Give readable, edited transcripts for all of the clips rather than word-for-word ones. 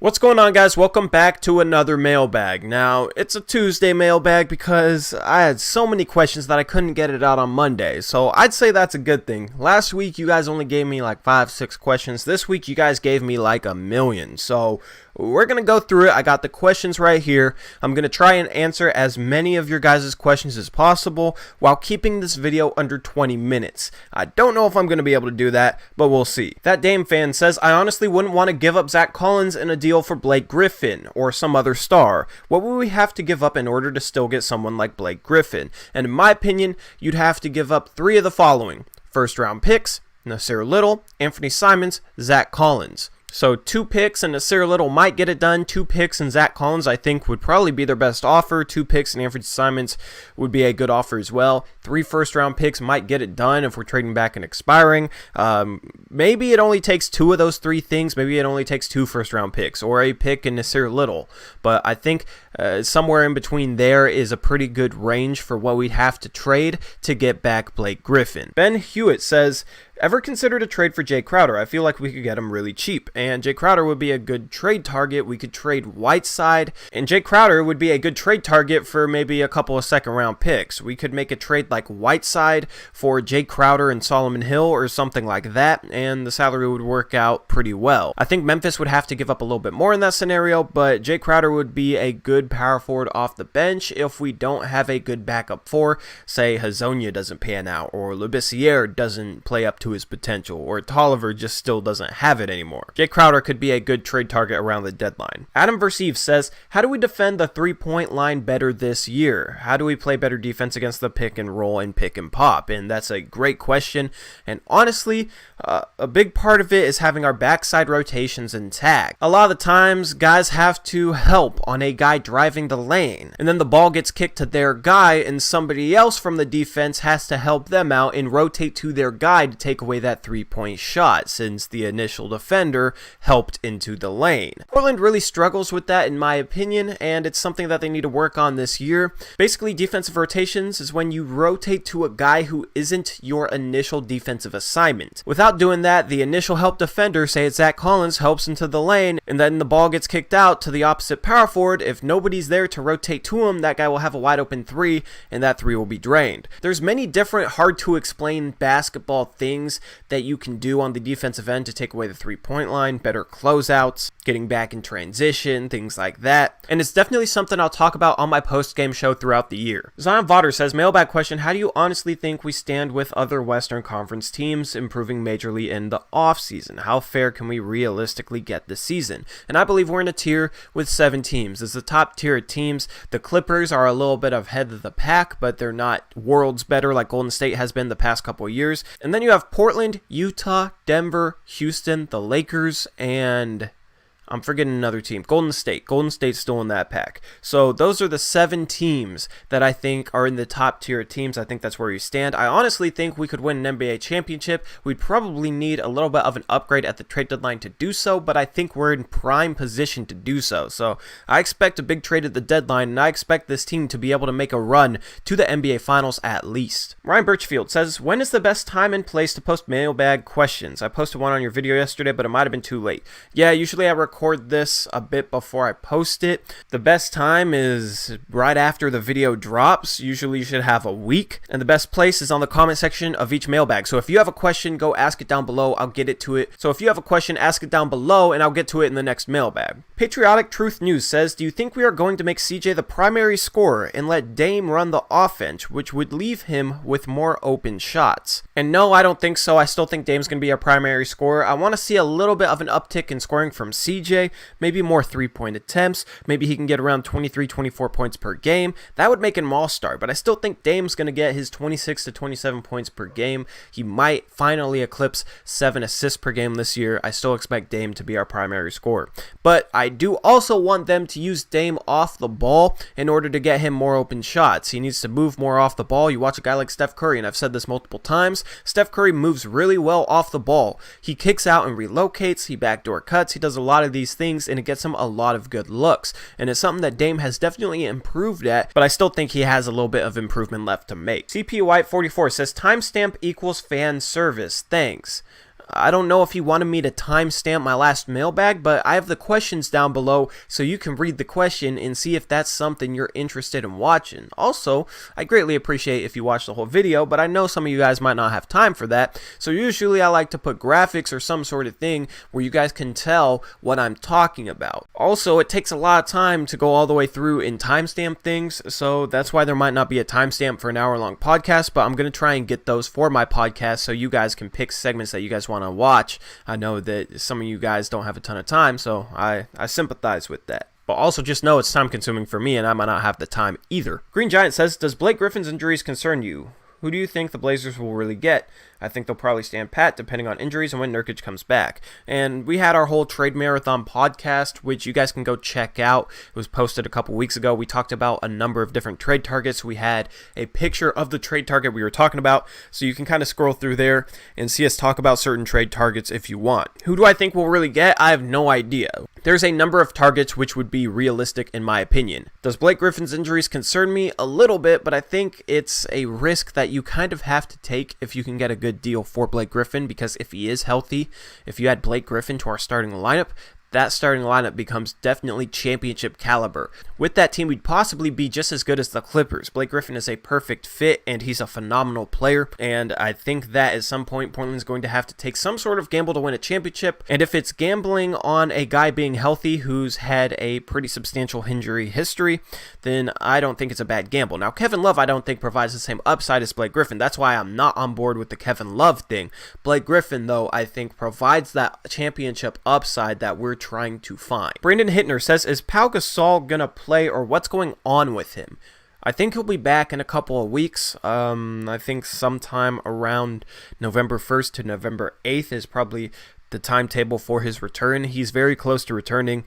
What's going on, guys? Welcome back to another mailbag. Now, it's a Tuesday mailbag because I had so many questions that I couldn't get it out on Monday, so I'd say that's a good thing. Last week, you guys only gave me like 5-6 questions. This week, you guys gave me like a million, so we're going to go through it. I got the questions right here. I'm going to try and answer as many of your guys' questions as possible while keeping this video under 20 minutes. I don't know if I'm going to be able to do that, but we'll see. That Dame fan says, I honestly wouldn't want to give up Zach Collins in a deal for Blake Griffin or some other star. What would we have to give up in order to still get someone like Blake Griffin? And in my opinion, you'd have to give up 3 of the following: first round picks, Nasir Little, Anthony Simons, Zach Collins. So 2 picks and Nasir Little might get it done. 2 picks and Zach Collins, I think, would probably be their best offer. 2 picks and Anthony Simons would be a good offer as well. 3 first-round picks might get it done if we're trading back and expiring. Maybe it only takes 2 of those 3 things. Maybe it only takes 2 first-round picks or a pick and Nasir Little. But I think somewhere in between there is a pretty good range for what we'd have to trade to get back Blake Griffin. Ben Hewitt says, ever considered a trade for Jay Crowder? I feel like we could get him really cheap, and Jay Crowder would be a good trade target. We could trade Whiteside, and Jay Crowder would be a good trade target for maybe a couple of second-round picks. We could make a trade like Whiteside for Jay Crowder and Solomon Hill or something like that, and the salary would work out pretty well. I think Memphis would have to give up a little bit more in that scenario, but Jay Crowder would be a good power forward off the bench if we don't have a good backup 4. Say Hazonia doesn't pan out, or Labissiere doesn't play up to his potential, or Tolliver just still doesn't have it anymore. Jay Crowder could be a good trade target around the deadline. Adam Versive says, how do we defend the 3-point line better this year? How do we play better defense against the pick and roll and pick and pop? And that's a great question, and honestly, a big part of it is having our backside rotations intact. A lot of the times, guys have to help on a guy driving the lane, and then the ball gets kicked to their guy, and somebody else from the defense has to help them out and rotate to their guy to take away that 3-point shot, since the initial defender helped into the lane. Portland really struggles with that in my opinion, and it's something that they need to work on this year. Basically, defensive rotations is when you rotate to a guy who isn't your initial defensive assignment. Without doing that, the initial help defender, say it's Zach Collins, helps into the lane, and then the ball gets kicked out to the opposite power forward. If nobody's there to rotate to him, that guy will have a wide open 3, and that 3 will be drained. There's many different hard to explain basketball things that you can do on the defensive end to take away the 3-point line, better closeouts, getting back in transition, things like that. And it's definitely something I'll talk about on my post-game show throughout the year. Zion Vodder says, mailbag question, how do you honestly think we stand with other Western Conference teams improving majorly in the offseason? How fair can we realistically get this season? And I believe we're in a tier with 7 teams. It's the top tier of teams. The Clippers are a little bit ahead of the pack, but they're not worlds better like Golden State has been the past couple of years. And then you have Portland, Utah, Denver, Houston, the Lakers, and I'm forgetting another team. Golden State. Golden State's still in that pack. So those are the 7 teams that I think are in the top tier of teams. I think that's where you stand. I honestly think we could win an NBA championship. We'd probably need a little bit of an upgrade at the trade deadline to do so, but I think we're in prime position to do so. So I expect a big trade at the deadline, and I expect this team to be able to make a run to the NBA Finals at least. Ryan Birchfield says, when is the best time and place to post mailbag questions? I posted one on your video yesterday, but it might have been too late. Yeah, usually I record this a bit before I post it. The best time is right after the video drops. Usually you should have a week, and the best place is on the comment section of each mailbag. So if you have a question, go ask it down below. I'll get it to it. So if you have a question, ask it down below and I'll get to it in the next mailbag. Patriotic Truth News says, do you think we are going to make CJ the primary scorer and let Dame run the offense, which would leave him with more open shots? And no, I don't think so. I still think Dame's going to be our primary scorer. I want to see a little bit of an uptick in scoring from CJ, maybe more 3-point attempts. Maybe he can get around 23, 24 points per game. That would make him all-star, but I still think Dame's going to get his 26 to 27 points per game. He might finally eclipse 7 assists per game this year. I still expect Dame to be our primary scorer. But I do also want them to use Dame off the ball in order to get him more open shots. He needs to move more off the ball. You watch a guy like Steph Curry, and I've said this multiple times, Steph Curry moves really well off the ball. He kicks out and relocates, he backdoor cuts, he does a lot of these things, and it gets him a lot of good looks. And it's something that Dame has definitely improved at, but I still think he has a little bit of improvement left to make. CP White 44 says, timestamp equals fan service. Thanks. I don't know if he wanted me to timestamp my last mailbag, but I have the questions down below so you can read the question and see if that's something you're interested in watching. Also, I greatly appreciate if you watch the whole video, but I know some of you guys might not have time for that, so usually I like to put graphics or some sort of thing where you guys can tell what I'm talking about. Also, it takes a lot of time to go all the way through and timestamp things, so that's why there might not be a timestamp for an hour-long podcast, but I'm going to try and get those for my podcast so you guys can pick segments that you guys want to watch. I know that some of you guys don't have a ton of time, so I sympathize with that. But also just know it's time consuming for me and I might not have the time either. Green Giant says, does Blake Griffin's injuries concern you? Who do you think the Blazers will really get? I think they'll probably stand pat depending on injuries and when Nurkic comes back. And we had our whole trade marathon podcast, which you guys can go check out. It was posted a couple weeks ago. We talked about a number of different trade targets. We had a picture of the trade target we were talking about, so you can kind of scroll through there and see us talk about certain trade targets if you want. Who do I think we'll really get? I have no idea. There's a number of targets which would be realistic in my opinion. Does Blake Griffin's injuries concern me? A little bit, but I think it's a risk that you kind of have to take if you can get a good deal for Blake Griffin, because if he is healthy, if you add Blake Griffin to our starting lineup, that starting lineup becomes definitely championship caliber. With that team, we'd possibly be just as good as the Clippers. Blake Griffin is a perfect fit, and he's a phenomenal player, and I think that at some point, Portland's going to have to take some sort of gamble to win a championship, and if it's gambling on a guy being healthy who's had a pretty substantial injury history, then I don't think it's a bad gamble. Now, Kevin Love, I don't think provides the same upside as Blake Griffin. That's why I'm not on board with the Kevin Love thing. Blake Griffin, though, I think provides that championship upside that we're trying to find. Brandon Hittner says, is Pau Gasol gonna play or what's going on with him? I think he'll be back in a couple of weeks. I think sometime around November 1st to November 8th is probably the timetable for his return. He's very close to returning,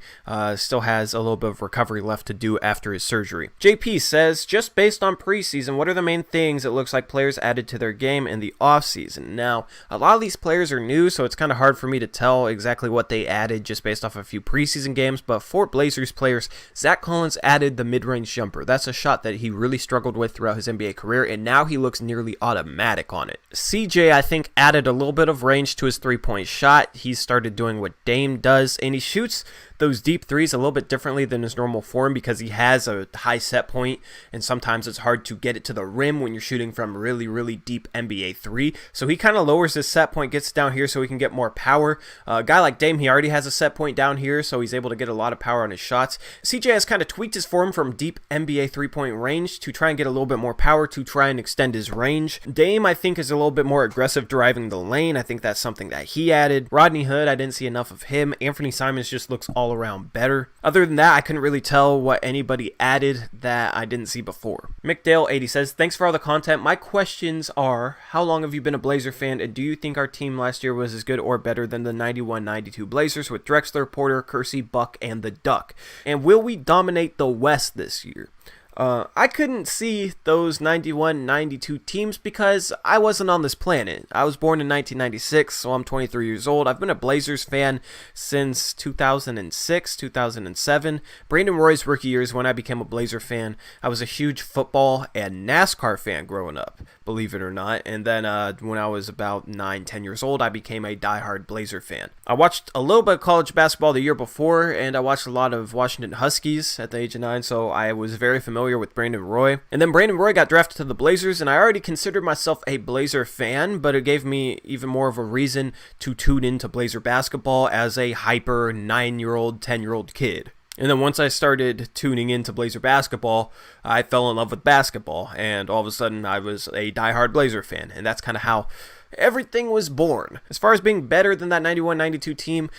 still has a little bit of recovery left to do after his surgery. JP says, just based on preseason, what are the main things it looks like players added to their game in the offseason? Now, a lot of these players are new, so it's kind of hard for me to tell exactly what they added just based off a few preseason games, but for Blazers players, Zach Collins added the mid-range jumper. That's a shot that he really struggled with throughout his NBA career, and now he looks nearly automatic on it. CJ, I think, added a little bit of range to his three-point shot. He's started doing what Dame does, and he shoots those deep threes a little bit differently than his normal form because he has a high set point, and sometimes it's hard to get it to the rim when you're shooting from really, really deep NBA three. So he kind of lowers his set point, gets down here so he can get more power. A guy like Dame, he already has a set point down here, so he's able to get a lot of power on his shots. CJ has kind of tweaked his form from deep NBA three-point range to try and get a little bit more power to try and extend his range. Dame, I think, is a little bit more aggressive driving the lane. I think that's something that he added. Rodney Hood, I didn't see enough of him. Anthony Simons just looks all around better. Other than that, I couldn't really tell what anybody added that I didn't see before. McDale80 says, thanks for all the content. My questions are, how long have you been a Blazer fan, and do you think our team last year was as good or better than the 91-92 Blazers with Drexler, Porter, Kersey, Buck, and the Duck? And will we dominate the West this year? I couldn't see those 91-92 teams because I wasn't on this planet. I was born in 1996, so I'm 23 years old. I've been a Blazers fan since 2006, 2007. Brandon Roy's rookie years when I became a Blazer fan. I was a huge football and NASCAR fan growing up, believe it or not. And then when I was about 9-10 years old, I became a diehard Blazer fan. I watched a little bit of college basketball the year before, and I watched a lot of Washington Huskies at the age of 9, so I was very familiar with Brandon Roy. And then Brandon Roy got drafted to the Blazers, and I already considered myself a Blazer fan, but it gave me even more of a reason to tune into Blazer basketball as a hyper 9-year-old, 10-year-old kid. And then once I started tuning into Blazer basketball, I fell in love with basketball, and all of a sudden I was a diehard Blazer fan, and that's kind of how everything was born. As far as being better than that 91-92 team,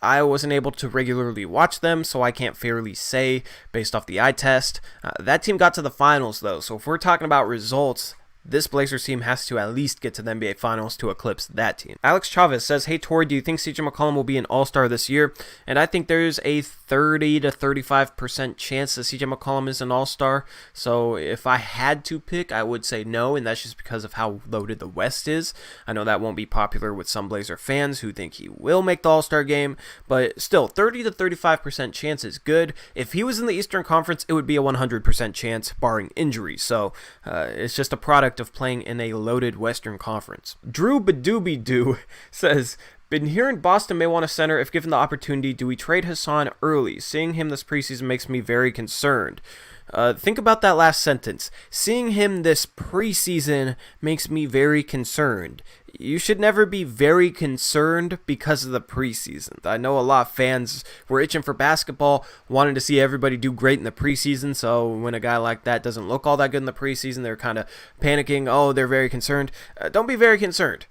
I wasn't able to regularly watch them, so I can't fairly say based off the eye test. That team got to the finals, though, so if we're talking about results, this Blazers team has to at least get to the NBA Finals to eclipse that team. Alex Chavez says, hey Tori, do you think CJ McCollum will be an all-star this year? And I think there's a 30 to 35% chance that CJ McCollum is an all-star. So if I had to pick, I would say no, and that's just because of how loaded the West is. I know that won't be popular with some Blazer fans who think he will make the all-star game, but still, 30 to 35% chance is good. If he was in the Eastern Conference, it would be a 100% chance barring injury. So it's just a product prospect of playing in a loaded Western Conference. Drew Badooby-Doo says, been hearing Boston may want a center if given the opportunity. Do we trade Hassan early? Seeing him this preseason makes me very concerned. Think about that last sentence. Seeing him this preseason makes me very concerned. You should never be very concerned because of the preseason. I know a lot of fans were itching for basketball, wanted to see everybody do great in the preseason, so when a guy like that doesn't look all that good in the preseason, they're kind of panicking. Oh, they're very concerned. Don't be very concerned.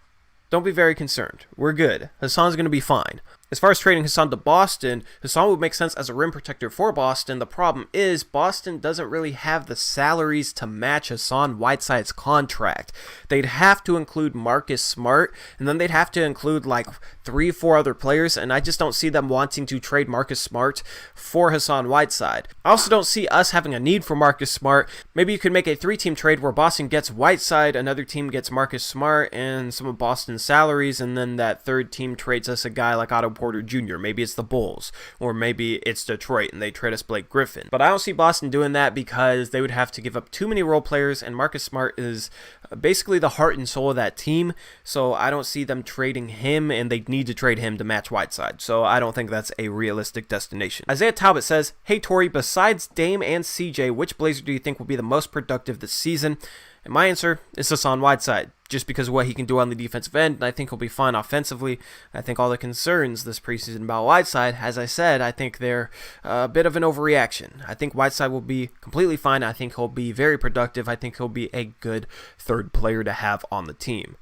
Don't be very concerned. We're good. Hassan's going to be fine. As far as trading Hassan to Boston, Hassan would make sense as a rim protector for Boston. The problem is Boston doesn't really have the salaries to match Hassan Whiteside's contract. They'd have to include Marcus Smart, and then they'd have to include like 3-4 other players, and I just don't see them wanting to trade Marcus Smart for Hassan Whiteside. I also don't see us having a need for Marcus Smart. Maybe you could make a 3-team trade where Boston gets Whiteside, another team gets Marcus Smart, and some of Boston's salaries, and then that third team trades us a guy like Otto Porter Jr. Maybe it's the Bulls, or maybe it's Detroit and they trade us Blake Griffin. But I don't see Boston doing that because they would have to give up too many role players, and Marcus Smart is basically the heart and soul of that team, so I don't see them trading him, and they need to trade him to match Whiteside, so I don't think that's a realistic destination. Isaiah Talbot says, hey Tori, besides Dame and CJ, which Blazer do you think will be the most productive this season? And my answer is Hassan Whiteside, just because of what he can do on the defensive end, and I think he'll be fine offensively. I think all the concerns this preseason about Whiteside, as I said, I think they're a bit of an overreaction. I think Whiteside will be completely fine. I think he'll be very productive. I think he'll be a good third player to have on the team.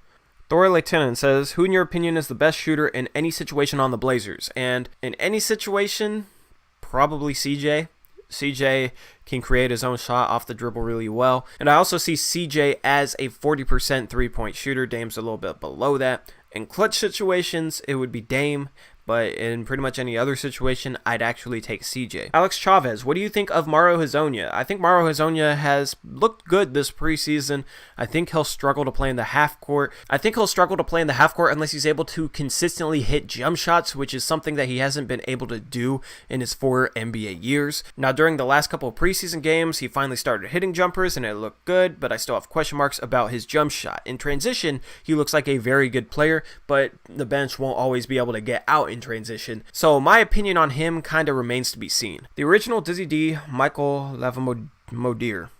Thor Lieutenant says, who in your opinion is the best shooter in any situation on the Blazers? And in any situation, probably CJ. CJ can create his own shot off the dribble really well. And I also see CJ as a 40% three-point shooter. Dame's a little bit below that. In clutch situations, it would be Dame. But in pretty much any other situation, I'd actually take CJ. Alex Chavez, what do you think of Mauro Hezonja? I think Mauro Hezonja has looked good this preseason. I think he'll struggle to play in the half court. Unless he's able to consistently hit jump shots, which is something that he hasn't been able to do in his 4 NBA years. Now, during the last couple of preseason games, he finally started hitting jumpers and it looked good, but I still have question marks about his jump shot. In transition, he looks like a very good player, but the bench won't always be able to get out in transition. So my opinion on him kind of remains to be seen. The original Dizzy D, Michael Lavamodier.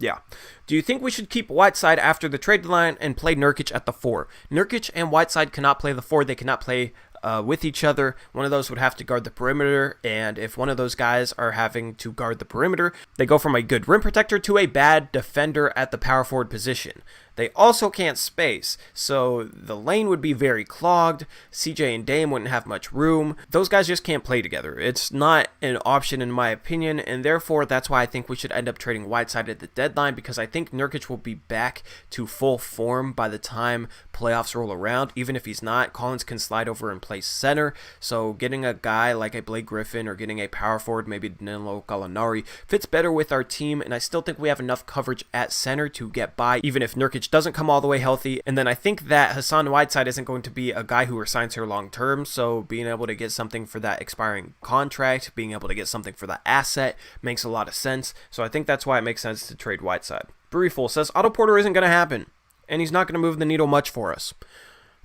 Yeah. Do you think we should keep Whiteside after the trade deadline and play Nurkic at the 4? Nurkic and Whiteside cannot play the 4. They cannot play with each other. One of those would have to guard the perimeter, and if one of those guys are having to guard the perimeter, they go from a good rim protector to a bad defender at the power forward position. They also can't space, so the lane would be very clogged. CJ and Dame wouldn't have much room. Those guys just can't play together. It's not an option in my opinion, and therefore that's why I think we should end up trading Whiteside at the deadline, because I think Nurkic will be back to full form by the time playoffs roll around. Even if he's not, Collins can slide over and play center, so getting a guy like a Blake Griffin or getting a power forward, maybe Danilo Gallinari, fits better with our team, and I still think we have enough coverage at center to get by, even if Nurkic doesn't come all the way healthy. And then I think that Hassan Whiteside isn't going to be a guy who resigns here long term, so being able to get something for that expiring contract, being able to get something for that asset makes a lot of sense. So I think that's why it makes sense to trade Whiteside. Brieful says Otto Porter isn't going to happen, and he's not going to move the needle much for us.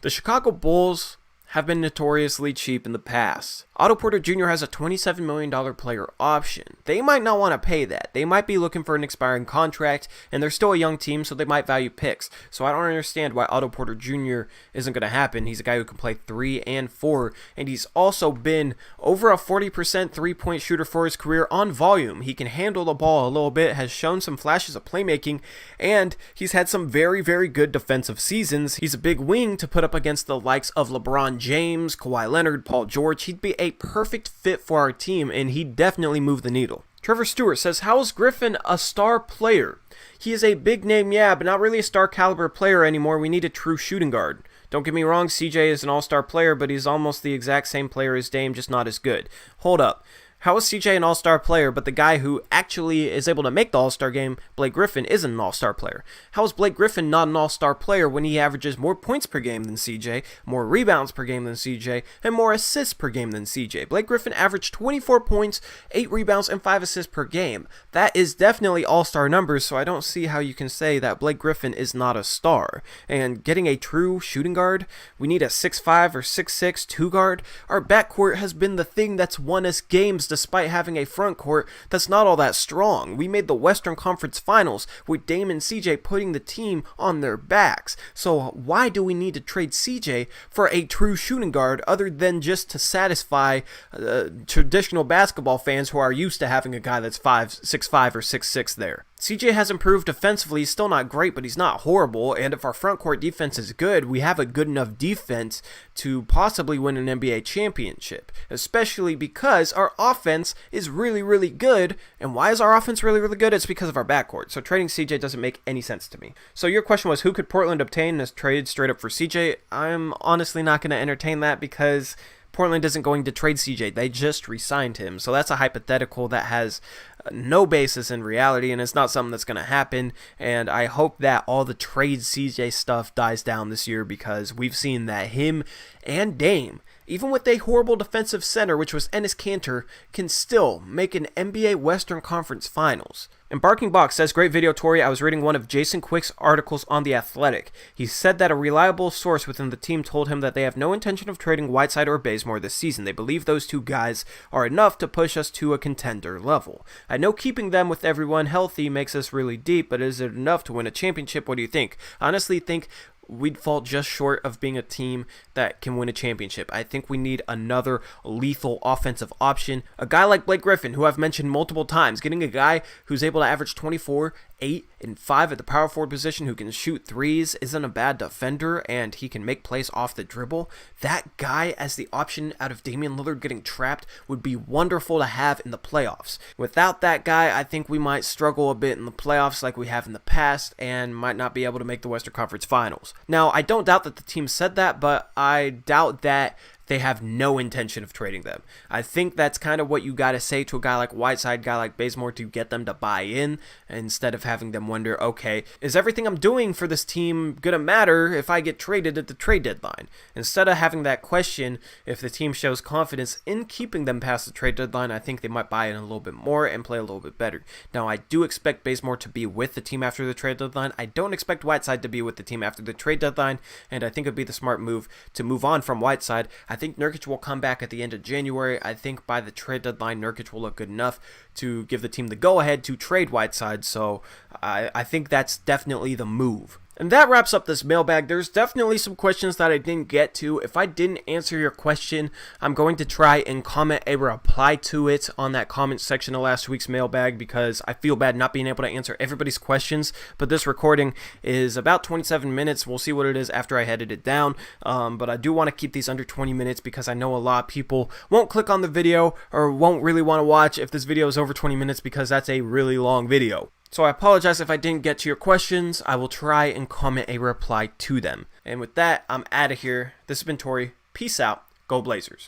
The Chicago Bulls have been notoriously cheap in the past. Otto Porter Jr. has a $27 million player option. They might not want to pay that. They might be looking for an expiring contract, and they're still a young team, so they might value picks. So I don't understand why Otto Porter Jr. isn't going to happen. He's a guy who can play 3 and 4, and he's also been over a 40% three-point shooter for his career on volume. He can handle the ball a little bit, has shown some flashes of playmaking, and he's had some very, very good defensive seasons. He's a big wing to put up against the likes of LeBron James, Kawhi Leonard, Paul George. He'd be a perfect fit for our team, and he'd definitely move the needle. Trevor Stewart says, how is Griffin a star player? He is a big name, yeah, but not really a star caliber player anymore. We need a true shooting guard. Don't get me wrong, CJ is an all-star player, but he's almost the exact same player as Dame, just not as good. Hold up. How is CJ an all-star player, but the guy who actually is able to make the all-star game, Blake Griffin, isn't an all-star player? How is Blake Griffin not an all-star player when he averages more points per game than CJ, more rebounds per game than CJ, and more assists per game than CJ? Blake Griffin averaged 24 points, 8 rebounds, and 5 assists per game. That is definitely all-star numbers, so I don't see how you can say that Blake Griffin is not a star. And getting a true shooting guard, we need a 6'5 or 6'6 two guard. Our backcourt has been the thing that's won us games despite having a front court that's not all that strong. We made the Western Conference Finals with Dame and CJ putting the team on their backs. So why do we need to trade CJ for a true shooting guard other than just to satisfy traditional basketball fans who are used to having a guy that's 6'5 or 6'6 there? CJ has improved defensively. He's still not great, but he's not horrible. And if our front court defense is good, we have a good enough defense to possibly win an NBA championship, especially because our offense is really, really good. And why is our offense really, really good? It's because of our backcourt. So trading CJ doesn't make any sense to me. So your question was, who could Portland obtain in this trade straight up for CJ? I'm honestly not going to entertain that because Portland isn't going to trade CJ. They just re-signed him. So that's a hypothetical that has no basis in reality, and it's not something that's going to happen. And I hope that all the trade CJ stuff dies down this year, because we've seen that him and Dame, even with a horrible defensive center, which was Enes Kanter, can still make an NBA Western Conference Finals. Embarking Box says, great video, Tori. I was reading one of Jason Quick's articles on The Athletic. He said that a reliable source within the team told him that they have no intention of trading Whiteside or Bazemore this season. They believe those two guys are enough to push us to a contender level. I know keeping them with everyone healthy makes us really deep, but is it enough to win a championship? What do you think? I honestly think we'd fall just short of being a team that can win a championship. I think we need another lethal offensive option. A guy like Blake Griffin, who I've mentioned multiple times, getting a guy who's able to average 24, 8, and 5 at the power forward position, who can shoot threes, isn't a bad defender, and he can make plays off the dribble. That guy as the option out of Damian Lillard getting trapped would be wonderful to have in the playoffs. Without that guy, I think we might struggle a bit in the playoffs like we have in the past, and might not be able to make the Western Conference Finals. Now, I don't doubt that the team said that, but I doubt that they have no intention of trading them. I think that's kind of what you got to say to a guy like Whiteside, guy like Bazemore, to get them to buy in, instead of having them wonder, okay, is everything I'm doing for this team going to matter if I get traded at the trade deadline? Instead of having that question, if the team shows confidence in keeping them past the trade deadline, I think they might buy in a little bit more and play a little bit better. Now, I do expect Bazemore to be with the team after the trade deadline. I don't expect Whiteside to be with the team after the trade deadline, and I think it'd be the smart move to move on from Whiteside. I think Nurkic will come back at the end of January. I think by the trade deadline, Nurkic will look good enough to give the team the go-ahead to trade Whiteside, so I think that's definitely the move. And that wraps up this mailbag. There's definitely some questions that I didn't get to. If I didn't answer your question, I'm going to try and comment a reply to it on that comment section of last week's mailbag, because I feel bad not being able to answer everybody's questions. But this recording is about 27 minutes. We'll see what it is after I edit it down. But I do want to keep these under 20 minutes because I know a lot of people won't click on the video or won't really want to watch if this video is over 20 minutes, because that's a really long video. So I apologize if I didn't get to your questions. I will try and comment a reply to them. And with that, I'm out of here. This has been Tori. Peace out. Go Blazers.